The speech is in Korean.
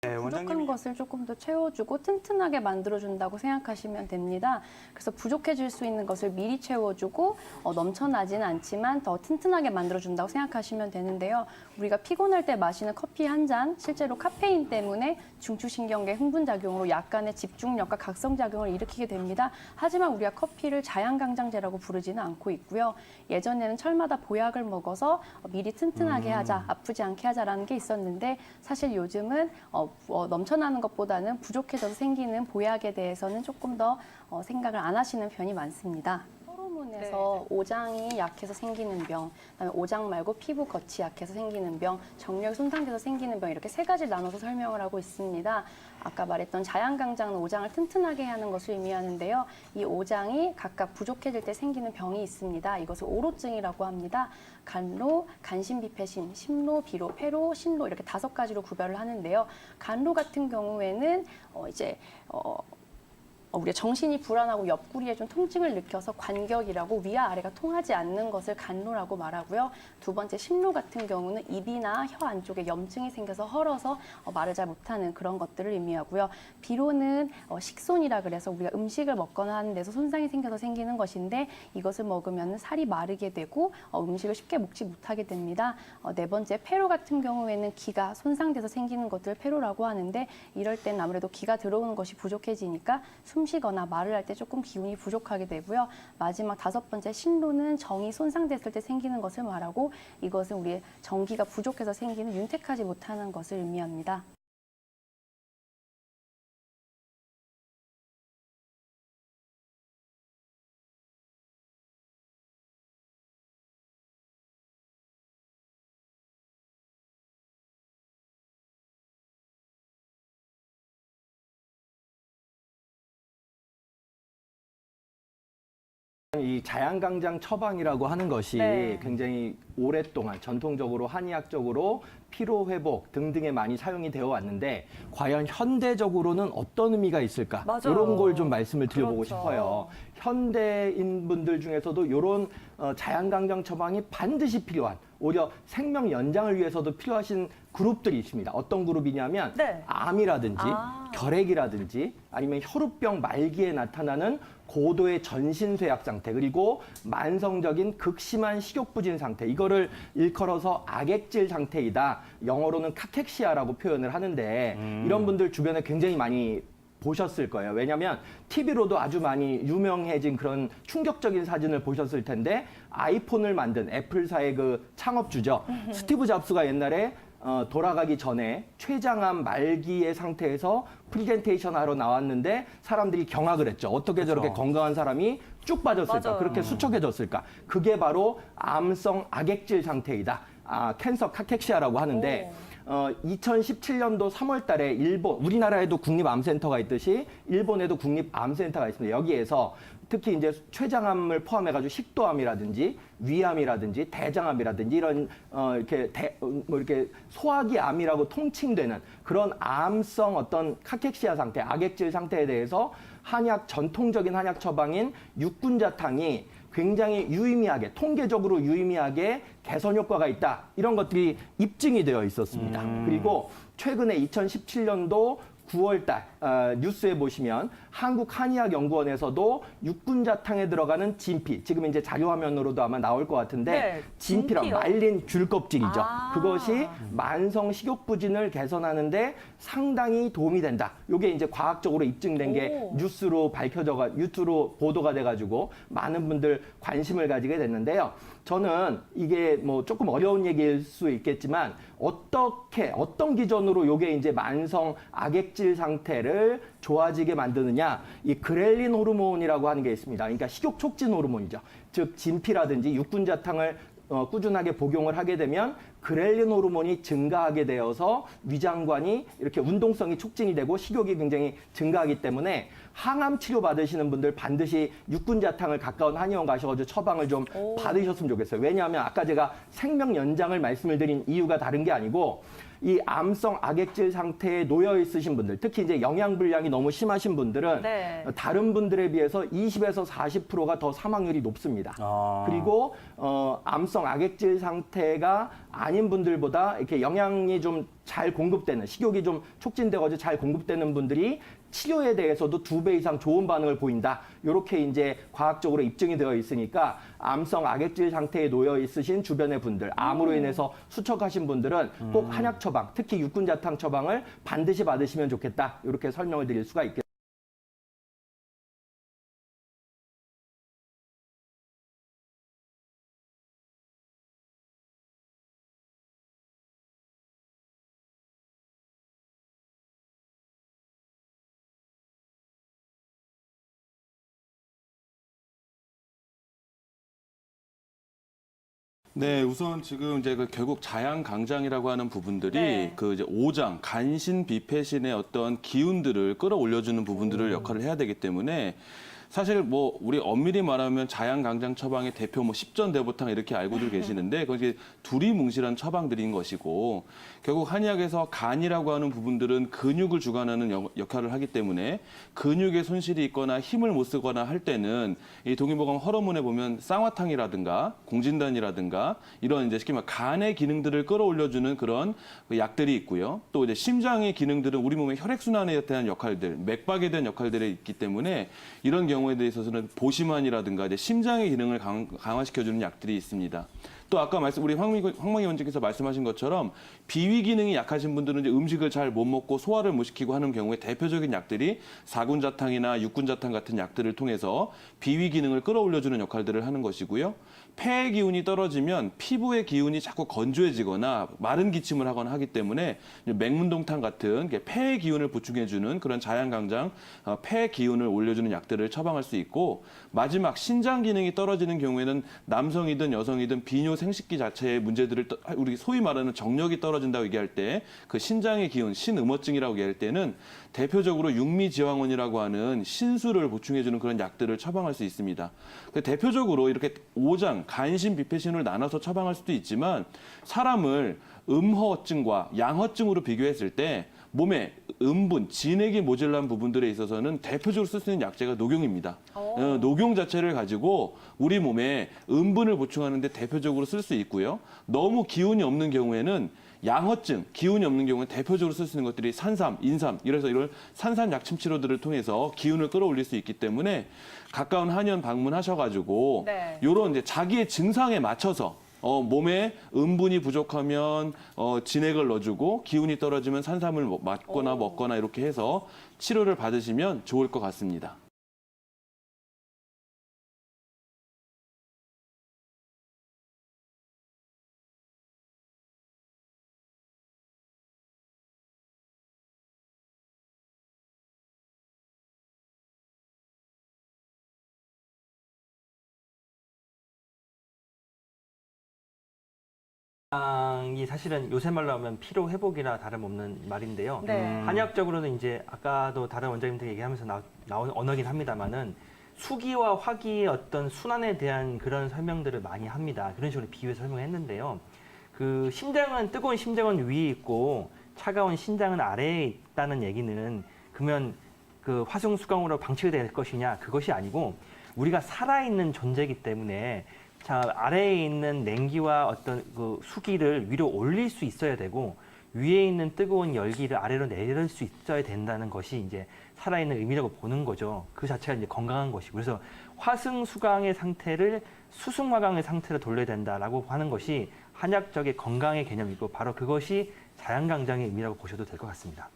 부족한 것을 조금 더 채워주고 튼튼하게 만들어준다고 생각하시면 됩니다. 그래서 부족해질 수 있는 것을 미리 채워주고 넘쳐나지는 않지만 더 튼튼하게 만들어준다고 생각하시면 되는데요. 우리가 피곤할 때 마시는 커피 한 잔, 실제로 카페인 때문에 중추신경계 흥분작용으로 약간의 집중력과 각성작용을 일으키게 됩니다. 하지만 우리가 커피를 자양강장제라고 부르지는 않고 있고요. 예전에는 철마다 보약을 먹어서 미리 튼튼하게 하자, 아프지 않게 하자라는 게 있었는데 사실 요즘은 넘쳐나는 것보다는 부족해져서 생기는 보약에 대해서는 조금 더 생각을 안 하시는 편이 많습니다. 호르몬에서 오장이 약해서 생기는 병, 그다음에 오장 말고 피부 겉이 약해서 생기는 병, 정력이 손상돼서 생기는 병 이렇게 세 가지를 나눠서 설명을 하고 있습니다. 아까 말했던 자양강장은 오장을 튼튼하게 하는 것을 의미하는데요. 이 오장이 각각 부족해질 때 생기는 병이 있습니다. 이것을 오로증이라고 합니다. 간로, 간신비폐신, 심로, 비로, 폐로, 신로 이렇게 5가지로 구별을 하는데요. 간로 같은 경우에는 우리가 정신이 불안하고 옆구리에 좀 통증을 느껴서 관격이라고 위와 아래가 통하지 않는 것을 간로라고 말하고요. 두 번째 심로 같은 경우는 입이나 혀 안쪽에 염증이 생겨서 헐어서 말을 잘 못하는 그런 것들을 의미하고요. 비로는 식손이라 그래서 우리가 음식을 먹거나 하는 데서 손상이 생겨서 생기는 것인데 이것을 먹으면 살이 마르게 되고 음식을 쉽게 먹지 못하게 됩니다. 네 번째 폐로 같은 경우에는 기가 손상돼서 생기는 것들을 폐로라고 하는데 이럴 때는 아무래도 기가 들어오는 것이 부족해지니까 숨쉬거나 말을 할 때 조금 기운이 부족하게 되고요. 마지막 5번째 신로는 정이 손상됐을 때 생기는 것을 말하고 이것은 우리의 정기가 부족해서 생기는 윤택하지 못하는 것을 의미합니다. 이 자양강장 처방이라고 하는 것이 굉장히 오랫동안 전통적으로 한의학적으로 피로 회복 등등에 많이 사용이 되어 왔는데 과연 현대적으로는 어떤 의미가 있을까? 맞아요. 이런 걸 좀 말씀을 드려보고 그렇죠. 싶어요. 현대인 분들 중에서도 이런 자양강장 처방이 반드시 필요한 오히려 생명 연장을 위해서도 필요하신 그룹들이 있습니다. 어떤 그룹이냐면 암이라든지 결핵이라든지 아니면 혈우병 말기에 나타나는 고도의 전신쇠약 상태 그리고 만성적인 극심한 식욕부진 상태 이거를 일컬어서 악액질 상태이다. 영어로는 카캑시아라고 표현을 하는데 이런 분들 주변에 굉장히 많이 보셨을 거예요. 왜냐하면 TV로도 아주 많이 유명해진 그런 충격적인 사진을 보셨을 텐데 아이폰을 만든 애플사의 그 창업주죠. 스티브 잡스가 옛날에 돌아가기 전에 췌장암 말기의 상태에서 프리젠테이션 하러 나왔는데 사람들이 경악을 했죠. 어떻게 저렇게 건강한 사람이 쭉 빠졌을까? 그렇게 수척해졌을까? 그게 바로 암성 악액질 상태이다. 캔서 카캑시아라고 하는데 2017년도 3월 달에 일본, 우리나라에도 국립암센터가 있듯이 일본에도 국립암센터가 있습니다. 여기에서 특히 이제 췌장암을 포함해가지고 식도암이라든지 위암이라든지 대장암이라든지 이런 이렇게 소화기 암이라고 통칭되는 그런 암성 어떤 카캑시아 상태, 악액질 상태에 대해서 한약 전통적인 한약 처방인 육군자탕이 굉장히 유의미하게 통계적으로 유의미하게 개선 효과가 있다. 이런 것들이 입증이 되어 있었습니다. 그리고 최근에 2017년도 9월달 뉴스에 보시면 한국한의학연구원에서도 육군자탕에 들어가는 진피, 지금 이제 자료화면으로도 아마 나올 것 같은데 진피랑 말린 귤 껍질이죠. 그것이 만성 식욕부진을 개선하는데 상당히 도움이 된다. 이게 이제 과학적으로 입증된 게 뉴스로 뉴스로 보도가 돼가지고 많은 분들 관심을 가지게 됐는데요. 저는 이게 뭐 조금 어려운 얘기일 수 있겠지만 어떤 기준으로 이게 이제 만성 악액질 상태를 좋아지게 만드느냐, 이 그렐린 호르몬이라고 하는 게 있습니다. 그러니까 식욕 촉진 호르몬이죠. 즉 진피라든지 육군자탕을 꾸준하게 복용을 하게 되면 그렐린 호르몬이 증가하게 되어서 위장관이 이렇게 운동성이 촉진이 되고 식욕이 굉장히 증가하기 때문에 항암 치료 받으시는 분들 반드시 육군자탕을 가까운 한의원 가셔가지고 처방을 좀 받으셨으면 좋겠어요. 왜냐하면 아까 제가 생명 연장을 말씀을 드린 이유가 다른 게 아니고 이 암성 악액질 상태에 놓여 있으신 분들, 특히 이제 영양불량이 너무 심하신 분들은 다른 분들에 비해서 20에서 40%가 더 사망률이 높습니다. 그리고 암성 악액질 상태가 아닌 아닌 분들보다 이렇게 영양이 좀 잘 공급되는, 식욕이 좀 촉진되어서 잘 공급되는 분들이 치료에 대해서도 2배 이상 좋은 반응을 보인다. 이렇게 이제 과학적으로 입증이 되어 있으니까 암성 악액질 상태에 놓여 있으신 주변의 분들, 암으로 인해서 수척하신 분들은 꼭 한약 처방, 특히 육군자탕 처방을 반드시 받으시면 좋겠다. 이렇게 설명을 드릴 수가 있겠습니다. 네, 우선 지금 이제 결국 자양강장이라고 하는 부분들이 네. 그 이제 오장, 간신, 비폐신의 어떤 기운들을 끌어올려주는 부분들을 역할을 해야 되기 때문에 사실 뭐 우리 엄밀히 말하면 자양강장 처방의 대표 뭐 십전대보탕 이렇게 알고들 계시는데 그게 두리뭉실한 처방들인 것이고 결국 한의학에서 간이라고 하는 부분들은 근육을 주관하는 역할을 하기 때문에 근육에 손실이 있거나 힘을 못 쓰거나 할 때는 이 동의보감 허러문에 보면 쌍화탕이라든가 공진단이라든가 이런 이제 쉽게 말해 간의 기능들을 끌어올려주는 그런 약들이 있고요. 또 이제 심장의 기능들은 우리 몸의 혈액순환에 대한 역할들, 맥박에 대한 역할들이 있기 때문에 이런 경우에 대해서는 보시만이라든가 이제 심장의 기능을 강화시켜주는 약들이 있습니다. 또 아까 우리 황망희 원장께서 말씀하신 것처럼 비위 기능이 약하신 분들은 이제 음식을 잘 못 먹고 소화를 못 시키고 하는 경우에 대표적인 약들이 사군자탕이나 육군자탕 같은 약들을 통해서 비위 기능을 끌어올려주는 역할들을 하는 것이고요. 폐의 기운이 떨어지면 피부의 기운이 자꾸 건조해지거나 마른 기침을 하거나 하기 때문에 맹문동탕 같은 폐의 기운을 보충해주는 그런 자양강장, 폐의 기운을 올려주는 약들을 처방할 수 있고 마지막 신장 기능이 떨어지는 경우에는 남성이든 여성이든 비뇨 생식기 자체의 문제들을 우리 소위 말하는 정력이 떨어진다고 얘기할 때 그 신장의 기운, 신음어증이라고 얘기할 때는 대표적으로 육미지황원이라고 하는 신수를 보충해주는 그런 약들을 처방할 수 있습니다. 대표적으로 이렇게 오장, 간신, 비폐신을 나눠서 처방할 수도 있지만 사람을 음허증과 양허증으로 비교했을 때 몸에 음분, 진액이 모자란 부분들에 있어서는 대표적으로 쓸 수 있는 약재가 녹용입니다. 녹용 자체를 가지고 우리 몸에 음분을 보충하는 데 대표적으로 쓸 수 있고요. 너무 기운이 없는 경우에는 양허증, 기운이 없는 경우는 대표적으로 쓸 수 있는 것들이 산삼, 인삼, 이래서 이런 산삼 약침 치료들을 통해서 기운을 끌어올릴 수 있기 때문에 가까운 한의원 방문하셔가지고 네. 이런 이제 자기의 증상에 맞춰서 몸에 음분이 부족하면 진액을 넣어주고 기운이 떨어지면 산삼을 맞거나 먹거나 이렇게 해서 치료를 받으시면 좋을 것 같습니다. 이 사실은 요새 말로 하면 피로 회복이나 다름없는 말인데요. 네. 한의학적으로는 이제 아까도 다른 원장님들 얘기하면서 나온 언어긴 합니다만은 수기와 화기의 어떤 순환에 대한 그런 설명들을 많이 합니다. 그런 식으로 비유해서 설명했는데요. 그 심장은 뜨거운 심장은 위에 있고 차가운 심장은 아래에 있다는 얘기는 그러면 그 화승수강으로 방치가 될 것이냐 그것이 아니고 우리가 살아있는 존재이기 때문에 자, 아래에 있는 냉기와 어떤 그 수기를 위로 올릴 수 있어야 되고 위에 있는 뜨거운 열기를 아래로 내릴 수 있어야 된다는 것이 이제 살아있는 의미라고 보는 거죠. 그 자체가 이제 건강한 것이고 그래서 화승수강의 상태를 수승화강의 상태로 돌려야 된다라고 하는 것이 한약적인 건강의 개념이고 바로 그것이 자양강장의 의미라고 보셔도 될 것 같습니다.